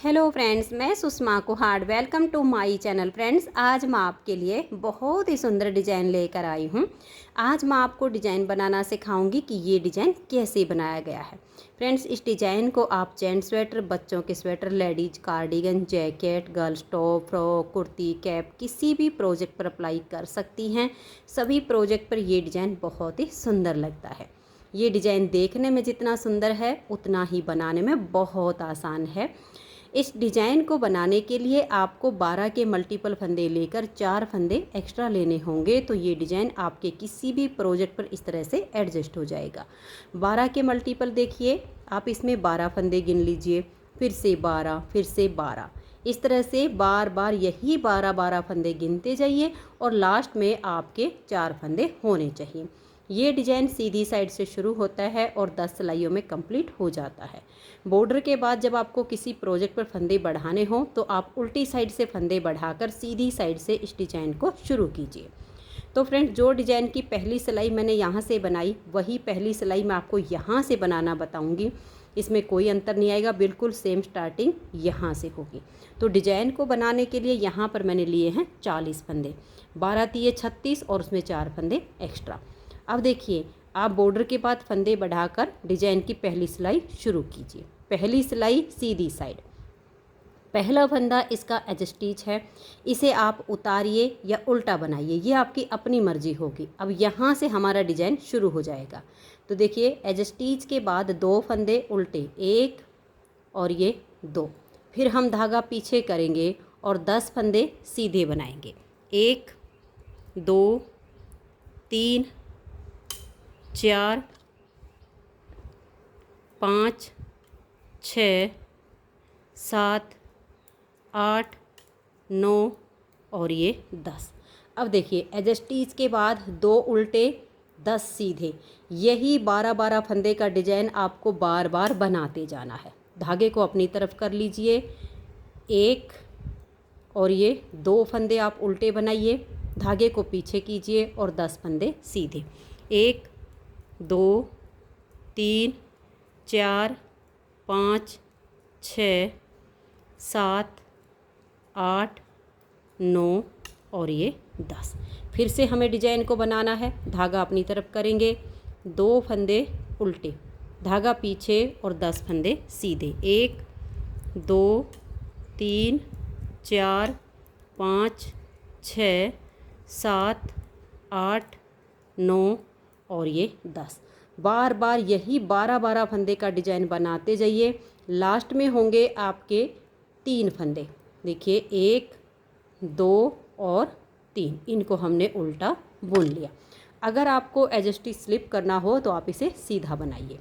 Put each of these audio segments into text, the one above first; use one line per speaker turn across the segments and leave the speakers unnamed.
Hello friends, मैं Sushma Kuhad. Welcome to my channel. Friends, आज मैं आपके लिए बहुत ही सुंदर डिज़ाइन लेकर आई हूँ। आज मैं आपको डिज़ाइन बनाना सिखाऊंगी कि ये डिज़ाइन कैसे बनाया गया है। फ्रेंड्स, इस डिज़ाइन को आप जेंट्स स्वेटर, बच्चों के sweater, ladies cardigan, jacket, girls top, frock, kurti, cap किसी भी प्रोजेक्ट पर अप्लाई कर सकती हैं। सभी प्रोजेक्ट पर ये डिज़ाइन बहुत ही सुंदर लगता है। ये डिज़ाइन देखने में जितना सुंदर है उतना ही बनाने में बहुत आसान है। इस डिज़ाइन को बनाने के लिए आपको 12 के मल्टीपल फंदे लेकर 4 फंदे एक्स्ट्रा लेने होंगे, तो ये डिज़ाइन आपके किसी भी प्रोजेक्ट पर इस तरह से एडजस्ट हो जाएगा। 12 के मल्टीपल देखिए, आप इसमें 12 फंदे गिन लीजिए, फिर से 12, फिर से 12, इस तरह से बार बार यही 12 फंदे गिनते जाइए और लास्ट में आपके 4 फंदे होने चाहिए। ये डिज़ाइन सीधी साइड से शुरू होता है और 10 सिलाइयों में कंप्लीट हो जाता है। बॉर्डर के बाद जब आपको किसी प्रोजेक्ट पर फंदे बढ़ाने हों तो आप उल्टी साइड से फंदे बढ़ाकर सीधी साइड से इस डिज़ाइन को शुरू कीजिए। तो फ्रेंड्स, जो डिज़ाइन की पहली सिलाई मैंने यहाँ से बनाई वही पहली सिलाई मैं आपको यहाँ से बनाना बताऊँगी। इसमें कोई अंतर नहीं आएगा, बिल्कुल सेम स्टार्टिंग यहाँ से होगी। तो डिज़ाइन को बनाने के लिए यहाँ पर मैंने लिए हैं 40 फंदे, 12 तिये 36 और उसमें 4 फंदे एक्स्ट्रा। अब देखिए, आप बॉर्डर के बाद फंदे बढ़ाकर डिज़ाइन की पहली सिलाई शुरू कीजिए। पहली सिलाई सीधी साइड, पहला फंदा इसका एज स्टिच है, इसे आप उतारिए या उल्टा बनाइए, ये आपकी अपनी मर्जी होगी। अब यहाँ से हमारा डिज़ाइन शुरू हो जाएगा। तो देखिए, एज स्टिच के बाद 2 फंदे उल्टे, 1 और ये 2, फिर हम धागा पीछे करेंगे और 10 फंदे सीधे बनाएंगे। 1 2 3 4 5 6 7 8 9 और ये 10। अब देखिए, एज स्टिच के बाद 2 उल्टे 10 सीधे, यही 12 फंदे का डिज़ाइन आपको बार बार बनाते जाना है। धागे को अपनी तरफ कर लीजिए, 1 और ये 2 फंदे आप उल्टे बनाइए, धागे को पीछे कीजिए और 10 फंदे सीधे। 1 2 3 4 5 6 7 8 9 और ये 10। फिर से हमें डिज़ाइन को बनाना है। धागा अपनी तरफ करेंगे, 2 फंदे उल्टे, धागा पीछे और 10 फंदे सीधे। 1 2 3 4 5 6 7 8 9 और ये 10। बार बार यही 12 फंदे का डिज़ाइन बनाते जाइए। लास्ट में होंगे आपके 3 फंदे। देखिए, 1 2 और 3, इनको हमने उल्टा बुन लिया। अगर आपको एज स्टिच स्लिप करना हो तो आप इसे सीधा बनाइए।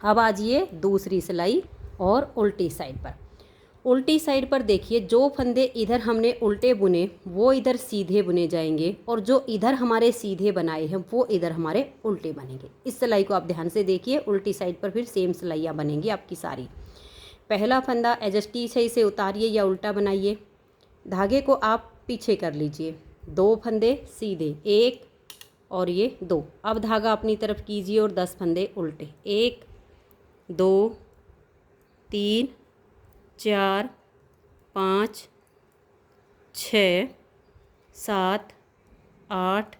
अब आ जाइए दूसरी सिलाई और उल्टी साइड पर। उल्टी साइड पर देखिए, जो फंदे इधर हमने उल्टे बुने वो इधर सीधे बुने जाएंगे और जो इधर हमारे सीधे बनाए हैं वो इधर हमारे उल्टे बनेंगे। इस सिलाई को आप ध्यान से देखिए। उल्टी साइड पर फिर सेम सिलाइयाँ बनेंगी आपकी सारी। पहला फंदा एज स्टिच है, इसे उतारिए या उल्टा बनाइए, धागे को आप पीछे कर लीजिए, 2 फंदे सीधे, 1 और ये 2। अब धागा अपनी तरफ कीजिए और 10 फंदे उल्टे, 1 2 3 4 5 6 7 8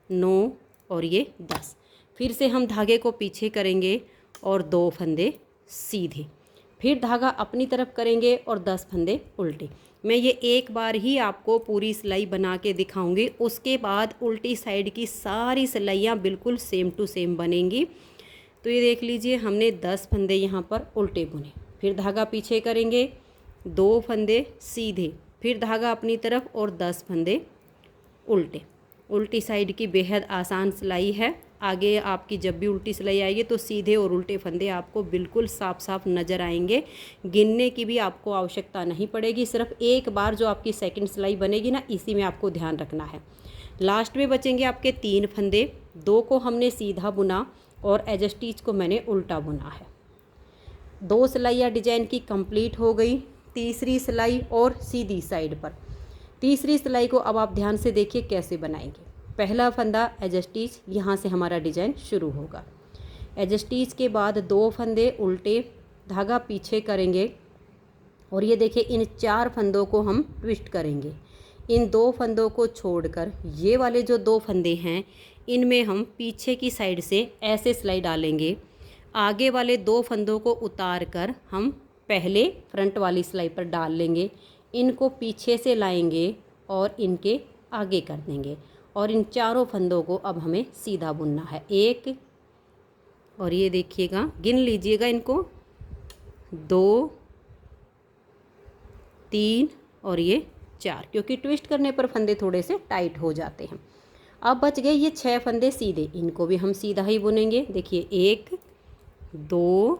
9 और ये 10। फिर से हम धागे को पीछे करेंगे और 2 फंदे सीधे, फिर धागा अपनी तरफ करेंगे और 10 फंदे उल्टे। मैं ये एक बार ही आपको पूरी सिलाई बना के दिखाऊंगी, उसके बाद उल्टी साइड की सारी सिलाइयाँ बिल्कुल सेम टू सेम बनेंगी। तो ये देख लीजिए, हमने 10 फंदे यहाँ पर उल्टे बुने, फिर धागा पीछे करेंगे, 2 फंदे सीधे, फिर धागा अपनी तरफ और 10 फंदे उल्टे। उल्टी साइड की बेहद आसान सिलाई है। आगे आपकी जब भी उल्टी सिलाई आएगी तो सीधे और उल्टे फंदे आपको बिल्कुल साफ साफ नज़र आएंगे। गिनने की भी आपको आवश्यकता नहीं पड़ेगी, सिर्फ एक बार जो आपकी सेकंड सिलाई बनेगी ना, इसी में आपको ध्यान रखना है। लास्ट में बचेंगे आपके 3 फंदे, 2 को हमने सीधा बुना और एज स्टिच को मैंने उल्टा बुना है। 2 सिलाइयाँ डिजाइन की कंप्लीट हो गई। तीसरी सिलाई और सीधी साइड पर, तीसरी सिलाई को अब आप ध्यान से देखिए कैसे बनाएंगे। पहला फंदा एज स्टिच, यहाँ से हमारा डिज़ाइन शुरू होगा। एज स्टिच के बाद 2 फंदे उल्टे, धागा पीछे करेंगे और ये देखिए इन 4 फंदों को हम ट्विस्ट करेंगे। इन 2 फंदों को छोड़कर ये वाले जो 2 फंदे हैं इनमें हम पीछे की साइड से ऐसे सिलाई डालेंगे। आगे वाले 2 फंदों को उतार कर हम पहले फ्रंट वाली सिलाई पर डाल लेंगे। इनको पीछे से लाएंगे और इनके आगे कर देंगे और इन चारों फंदों को अब हमें सीधा बुनना है। 1 और ये देखिएगा, गिन लीजिएगा इनको, 2 3 और ये 4, क्योंकि ट्विस्ट करने पर फंदे थोड़े से टाइट हो जाते हैं। अब बच गए ये 6 फंदे सीधे, इनको भी हम सीधा ही बुनेंगे। देखिए 1 2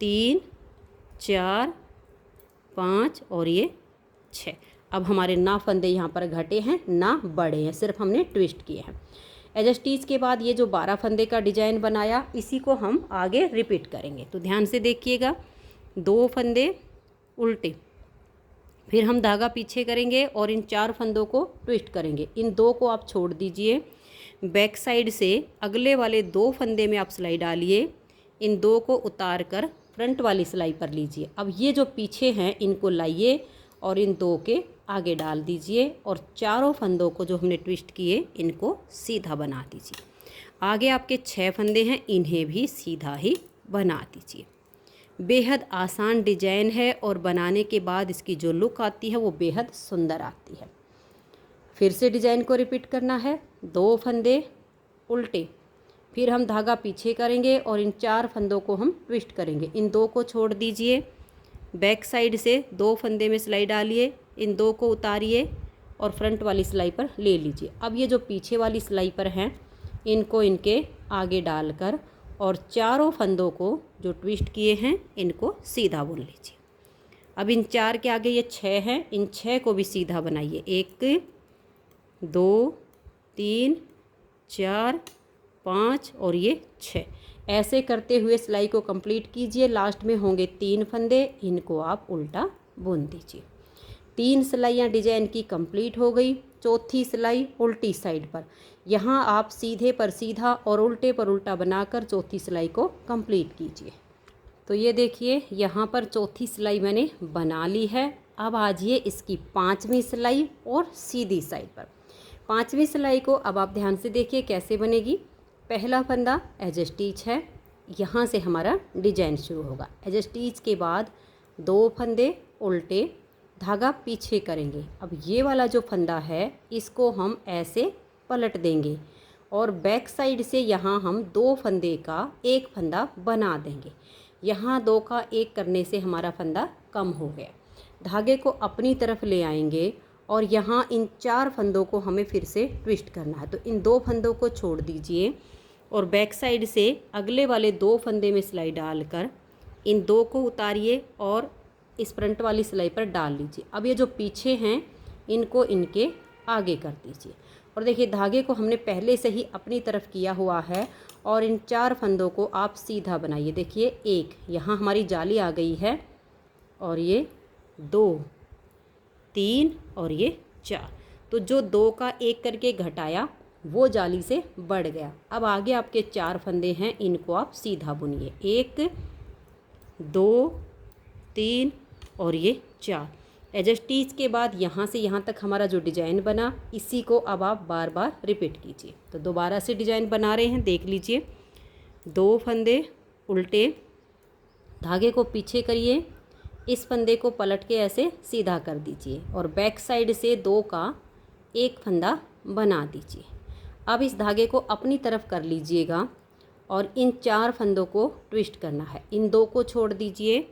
3 4 5 और ये 6। अब हमारे ना फंदे यहाँ पर घटे हैं ना बढ़े हैं, सिर्फ हमने ट्विस्ट किए हैं। एज स्टिच के बाद ये जो 12 फंदे का डिजाइन बनाया इसी को हम आगे रिपीट करेंगे। तो ध्यान से देखिएगा, 2 फंदे उल्टे, फिर हम धागा पीछे करेंगे और इन 4 फंदों को ट्विस्ट करेंगे। इन 2 को आप छोड़ दीजिए, बैक साइड से अगले वाले 2 फंदे में आप सिलाई डालिए। इन 2 को उतार कर फ्रंट वाली सिलाई पर लीजिए। अब ये जो पीछे हैं इनको लाइए और इन 2 के आगे डाल दीजिए और चारों फंदों को जो हमने ट्विस्ट किए इनको सीधा बना दीजिए। आगे आपके 6 फंदे हैं, इन्हें भी सीधा ही बना दीजिए। बेहद आसान डिजाइन है और बनाने के बाद इसकी जो लुक आती है वो बेहद सुंदर आती है। फिर से डिजाइन को रिपीट करना है, 2 फंदे उल्टे, फिर हम धागा पीछे करेंगे और इन 4 फंदों को हम ट्विस्ट करेंगे। इन 2 को छोड़ दीजिए, बैक साइड से 2 फंदे में सिलाई डालिए, इन 2 को उतारिए और फ्रंट वाली सिलाई पर ले लीजिए। अब ये जो पीछे वाली सिलाई पर हैं इनको इनके आगे डालकर और चारों फंदों को जो ट्विस्ट किए हैं इनको सीधा बुन लीजिए। अब इन 4 के आगे ये 6 हैं, इन 6 को भी सीधा बनाइए। 1 2 3 4 5 और ये 6। ऐसे करते हुए सिलाई को कंप्लीट कीजिए। लास्ट में होंगे 3 फंदे, इनको आप उल्टा बुन दीजिए। 3 सिलाइयाँ डिजाइन की कंप्लीट हो गई। चौथी सिलाई उल्टी साइड पर, यहाँ आप सीधे पर सीधा और उल्टे पर उल्टा बनाकर चौथी सिलाई को कंप्लीट कीजिए। तो ये देखिए यहाँ पर चौथी सिलाई मैंने बना ली है। अब आ जाइए इसकी 5वीं सिलाई और सीधी साइड पर। 5वीं सिलाई को अब आप ध्यान से देखिए कैसे बनेगी। पहला फंदा एज स्टिच है, यहाँ से हमारा डिजाइन शुरू होगा। एज स्टिच के बाद 2 फंदे उल्टे, धागा पीछे करेंगे। अब ये वाला जो फंदा है इसको हम ऐसे पलट देंगे और बैक साइड से यहाँ हम 2 फंदे का एक फंदा बना देंगे। यहाँ 2 का 1 करने से हमारा फंदा कम हो गया। धागे को अपनी तरफ ले आएंगे और यहाँ इन 4 फंदों को हमें फिर से ट्विस्ट करना है। तो इन 2 फंदों को छोड़ दीजिए और बैक साइड से अगले वाले 2 फंदे में सिलाई डालकर इन 2 को उतारिए और इस फ्रंट वाली सिलाई पर डाल लीजिए। अब ये जो पीछे हैं इनको इनके आगे कर दीजिए और देखिए धागे को हमने पहले से ही अपनी तरफ किया हुआ है और इन 4 फंदों को आप सीधा बनाइए। देखिए 1, यहाँ हमारी जाली आ गई है और ये 2 3 और ये 4। तो जो 2 का 1 करके घटाया वो जाली से बढ़ गया। अब आगे आपके 4 फंदे हैं, इनको आप सीधा बुनिए। 1 2 3 और ये 4। एज स्टिच के बाद यहाँ से यहाँ तक हमारा जो डिजाइन बना इसी को अब आप बार बार रिपीट कीजिए। तो दोबारा से डिजाइन बना रहे हैं, देख लीजिए। 2 फंदे उल्टे, धागे को पीछे करिए, इस फंदे को पलट के ऐसे सीधा कर दीजिए और बैक साइड से 2 का 1 फंदा बना दीजिए। अब इस धागे को अपनी तरफ कर लीजिएगा और इन 4 फंदों को ट्विस्ट करना है। इन 2 को छोड़ दीजिए,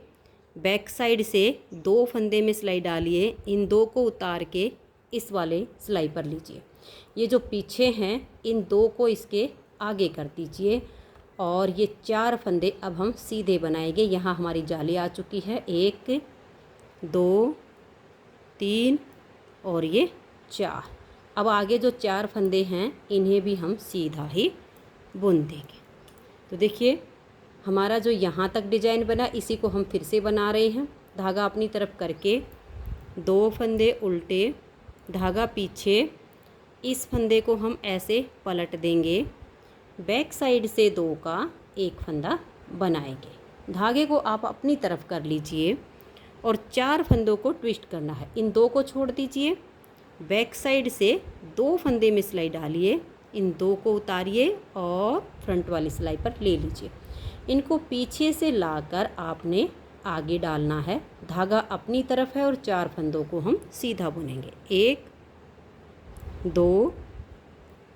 बैक साइड से 2 फंदे में सिलाई डालिए, इन 2 को उतार के इस वाले सिलाई पर लीजिए। ये जो पीछे हैं इन 2 को इसके आगे कर दीजिए और ये 4 फंदे अब हम सीधे बनाएंगे। यहाँ हमारी जाली आ चुकी है। 1 2 3 और ये 4। अब आगे जो 4 फंदे हैं इन्हें भी हम सीधा ही बुन देंगे। तो देखिए हमारा जो यहाँ तक डिजाइन बना इसी को हम फिर से बना रहे हैं। धागा अपनी तरफ करके 2 फंदे उल्टे, धागा पीछे, इस फंदे को हम ऐसे पलट देंगे, बैक साइड से 2 का 1 फंदा बनाएंगे। धागे को आप अपनी तरफ कर लीजिए और 4 फंदों को ट्विस्ट करना है। इन 2 को छोड़ दीजिए, बैक साइड से 2 फंदे में सिलाई डालिए, इन 2 को उतारिए और फ्रंट वाली सिलाई पर ले लीजिए। इनको पीछे से लाकर आपने आगे डालना है। धागा अपनी तरफ है और 4 फंदों को हम सीधा बुनेंगे। 1 2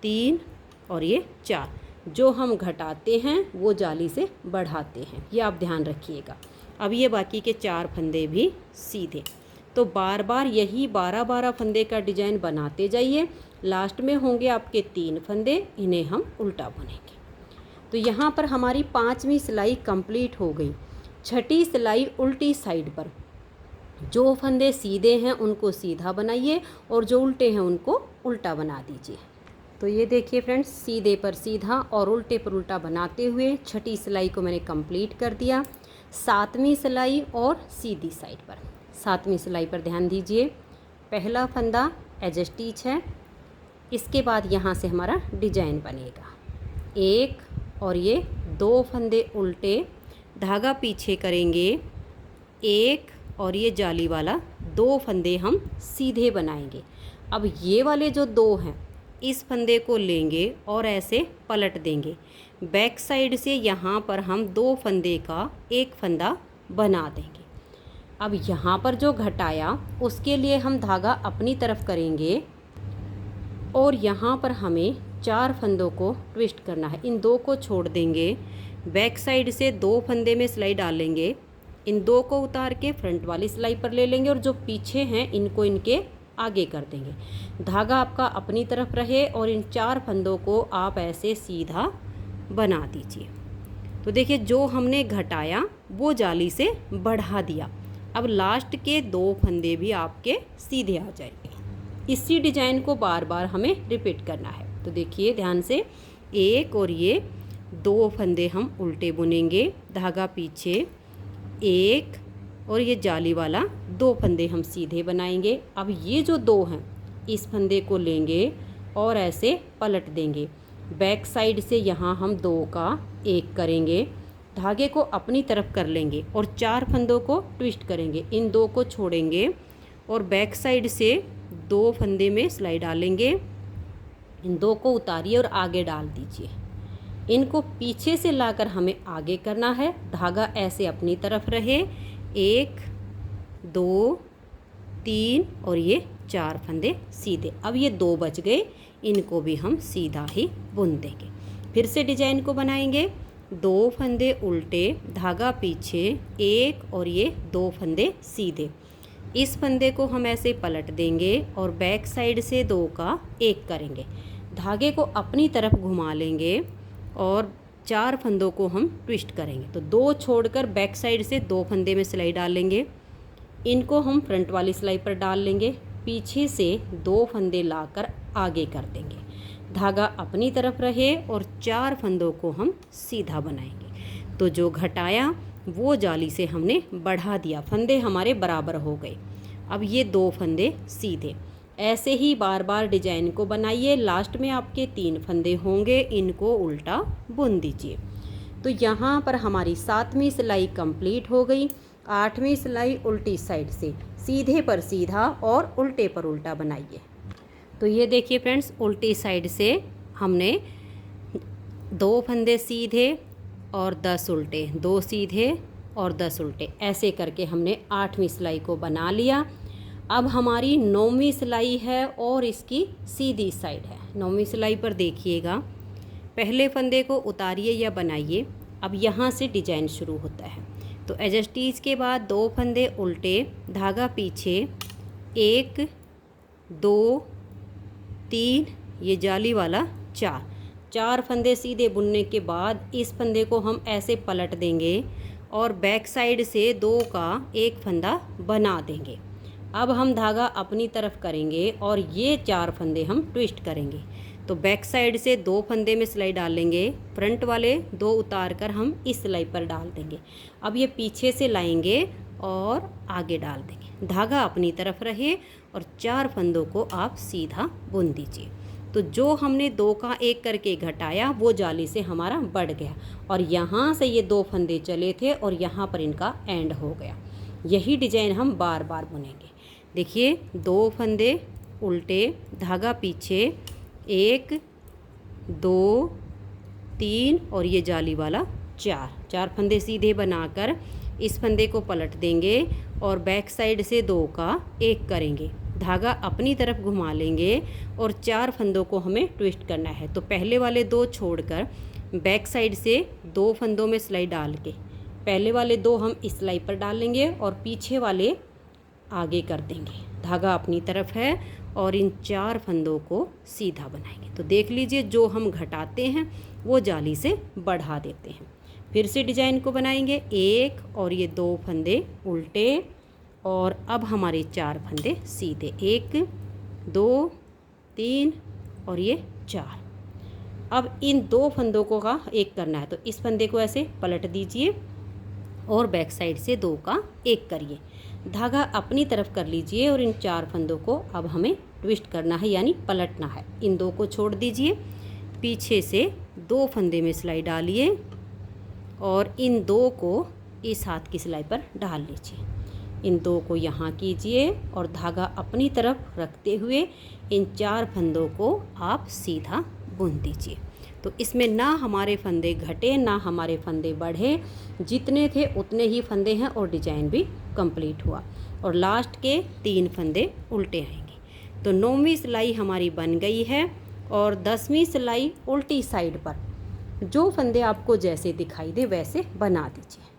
3 और ये 4। जो हम घटाते हैं वो जाली से बढ़ाते हैं, ये आप ध्यान रखिएगा। अब ये बाकी के 4 फंदे भी सीधे। तो बार बार यही 12-12 फंदे का डिजाइन बनाते जाइए। लास्ट में होंगे आपके 3 फंदे, इन्हें हम उल्टा बुनेंगे। तो यहाँ पर हमारी 5वीं सिलाई कंप्लीट हो गई। 6ठी सिलाई उल्टी साइड पर, जो फंदे सीधे हैं उनको सीधा बनाइए और जो उल्टे हैं उनको उल्टा बना दीजिए। तो ये देखिए फ्रेंड्स, सीधे पर सीधा और उल्टे पर उल्टा बनाते हुए 6ठी सिलाई को मैंने कंप्लीट कर दिया। 7वीं सिलाई और सीधी साइड पर, 7वीं सिलाई पर ध्यान दीजिए। पहला फंदा एज स्टिच है, इसके बाद यहाँ से हमारा डिजाइन बनेगा। 1 और ये 2 फंदे उल्टे, धागा पीछे करेंगे, 1 और ये जाली वाला 2 फंदे हम सीधे बनाएंगे। अब ये वाले जो 2 हैं, इस फंदे को लेंगे और ऐसे पलट देंगे। बैक साइड से यहाँ पर हम 2 फंदे का एक फंदा बना देंगे। अब यहाँ पर जो घटाया उसके लिए हम धागा अपनी तरफ करेंगे और यहाँ पर हमें 4 फंदों को ट्विस्ट करना है। इन 2 को छोड़ देंगे, बैक साइड से 2 फंदे में सिलाई डालेंगे, इन 2 को उतार के फ्रंट वाली सिलाई पर ले लेंगे और जो पीछे हैं इनको इनके आगे कर देंगे। धागा आपका अपनी तरफ रहे और इन 4 फंदों को आप ऐसे सीधा बना दीजिए। तो देखिए, जो हमने घटाया वो जाली से बढ़ा दिया। अब लास्ट के 2 फंदे भी आपके सीधे आ जाएंगे। इसी डिजाइन को बार बार हमें रिपीट करना है। तो देखिए ध्यान से, 1 और ये 2 फंदे हम उल्टे बुनेंगे, धागा पीछे, 1 और ये जाली वाला 2 फंदे हम सीधे बनाएंगे। अब ये जो 2 हैं, इस फंदे को लेंगे और ऐसे पलट देंगे। बैक साइड से यहाँ हम 2 का 1 करेंगे, धागे को अपनी तरफ कर लेंगे और 4 फंदों को ट्विस्ट करेंगे। इन 2 को छोड़ेंगे और बैक साइड से 2 फंदे में सिलाई डालेंगे, इन 2 को उतारिए और आगे डाल दीजिए। इनको पीछे से लाकर हमें आगे करना है। धागा ऐसे अपनी तरफ रहे, 1 2 3 और ये 4 फंदे सीधे। अब ये 2 बच गए, इनको भी हम सीधा ही बुन देंगे। फिर से डिजाइन को बनाएंगे, 2 फंदे उल्टे, धागा पीछे, 1 और ये 2 फंदे सीधे। इस फंदे को हम ऐसे पलट देंगे और बैक साइड से 2 का 1 करेंगे, धागे को अपनी तरफ घुमा लेंगे और 4 फंदों को हम ट्विस्ट करेंगे। तो 2 छोड़कर बैक साइड से 2 फंदे में सिलाई डाल लेंगे, इनको हम फ्रंट वाली सिलाई पर डाल लेंगे, पीछे से 2 फंदे लाकर आगे कर देंगे। धागा अपनी तरफ रहे और 4 फंदों को हम सीधा बनाएंगे। तो जो घटाया वो जाली से हमने बढ़ा दिया, फंदे हमारे बराबर हो गए। अब ये 2 फंदे सीधे। ऐसे ही बार बार डिजाइन को बनाइए। लास्ट में आपके 3 फंदे होंगे, इनको उल्टा बुन दीजिए। तो यहाँ पर हमारी 7वीं सिलाई कंप्लीट हो गई। 8वीं सिलाई उल्टी साइड से सीधे पर सीधा और उल्टे पर उल्टा बनाइए। तो ये देखिए फ्रेंड्स, उल्टी साइड से हमने 2 फंदे सीधे और 10 उल्टे, 2 सीधे और 10 उल्टे, ऐसे करके हमने 8वीं सिलाई को बना लिया। अब हमारी 9वीं सिलाई है और इसकी सीधी साइड है। 9वीं सिलाई पर देखिएगा, पहले फंदे को उतारिए या बनाइए। अब यहाँ से डिजाइन शुरू होता है। तो एज स्टिच के बाद 2 फंदे उल्टे, धागा पीछे, 1 2 3, ये जाली वाला 4 फंदे सीधे बुनने के बाद इस फंदे को हम ऐसे पलट देंगे और बैक साइड से 2 का 1 फंदा बना देंगे। अब हम धागा अपनी तरफ करेंगे और ये 4 फंदे हम ट्विस्ट करेंगे। तो बैक साइड से 2 फंदे में सिलाई डालेंगे, फ्रंट वाले 2 उतार कर हम इस सिलाई पर डाल देंगे। अब ये पीछे से लाएंगे और आगे डाल देंगे, धागा अपनी तरफ रहे और 4 फंदों को आप सीधा बुन दीजिए। तो जो हमने 2 का 1 करके घटाया वो जाली से हमारा बढ़ गया और यहाँ से ये 2 फंदे चले थे और यहाँ पर इनका एंड हो गया। यही डिजाइन हम बार बार बुनेंगे। देखिए 2 फंदे उल्टे, धागा पीछे, 1 2 3 और ये जाली वाला 4 फंदे सीधे बनाकर इस फंदे को पलट देंगे और बैक साइड से 2 का 1 करेंगे, धागा अपनी तरफ घुमा लेंगे और 4 फंदों को हमें ट्विस्ट करना है। तो पहले वाले 2 छोड़कर बैक साइड से 2 फंदों में सिलाई डाल के पहले वाले 2 हम इस सिलाई पर डाल लेंगे और पीछे वाले आगे कर देंगे, धागा अपनी तरफ है और इन 4 फंदों को सीधा बनाएंगे। तो देख लीजिए जो हम घटाते हैं वो जाली से बढ़ा देते हैं। फिर से डिजाइन को बनाएंगे, 1 और ये 2 फंदे उल्टे और अब हमारे 4 फंदे सीधे, 1 2 3 और ये 4। अब इन 2 फंदों को का 1 करना है, तो इस फंदे को ऐसे पलट दीजिए और बैक साइड से 2 का 1 करिए, धागा अपनी तरफ कर लीजिए और इन 4 फंदों को अब हमें ट्विस्ट करना है यानी पलटना है। इन 2 को छोड़ दीजिए, पीछे से 2 फंदे में सिलाई डालिए और इन 2 को इस हाथ की सिलाई पर डाल लीजिए, इन 2 को यहाँ कीजिए और धागा अपनी तरफ रखते हुए इन 4 फंदों को आप सीधा बुन दीजिए। तो इसमें ना हमारे फंदे घटे ना हमारे फंदे बढ़े, जितने थे उतने ही फंदे हैं और डिजाइन भी कंप्लीट हुआ और लास्ट के 3 फंदे उल्टे आएंगे। तो 9वीं सिलाई हमारी बन गई है और 10वीं सिलाई उल्टी साइड पर जो फंदे आपको जैसे दिखाई दे वैसे बना दीजिए।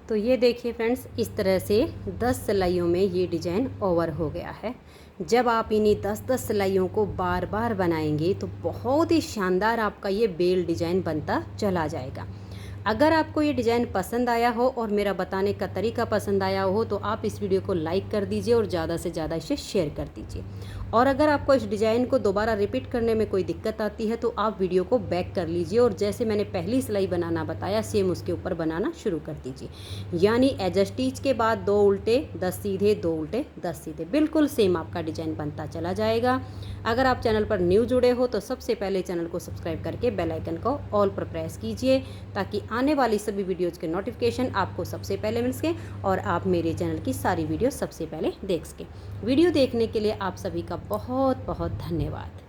तो ये देखिए फ्रेंड्स, इस तरह से 10 सिलाइयों में ये डिजाइन ओवर हो गया है। जब आप इन्हीं 10-10 सिलाइयों को बार बार बनाएंगे तो बहुत ही शानदार आपका ये बेल डिजाइन बनता चला जाएगा। अगर आपको ये डिज़ाइन पसंद आया हो और मेरा बताने का तरीका पसंद आया हो तो आप इस वीडियो को लाइक कर दीजिए और ज़्यादा से ज़्यादा इसे शेयर कर दीजिए। और अगर आपको इस डिज़ाइन को दोबारा रिपीट करने में कोई दिक्कत आती है तो आप वीडियो को बैक कर लीजिए और जैसे मैंने पहली सिलाई बनाना बताया सेम उसके ऊपर बनाना शुरू कर दीजिए। यानी एज स्टिच के बाद 2 उल्टे 10 सीधे, 2 उल्टे 10 सीधे, बिल्कुल सेम आपका डिज़ाइन बनता चला जाएगा। अगर आप चैनल पर न्यू जुड़े हो तो सबसे पहले चैनल को सब्सक्राइब करके बेल आइकन को ऑल पर प्रेस कीजिए ताकि आने वाली सभी वीडियोज़ के नोटिफिकेशन आपको सबसे पहले मिल सके और आप मेरे चैनल की सारी वीडियो सबसे पहले देख सकें। वीडियो देखने के लिए आप सभी का बहुत बहुत धन्यवाद।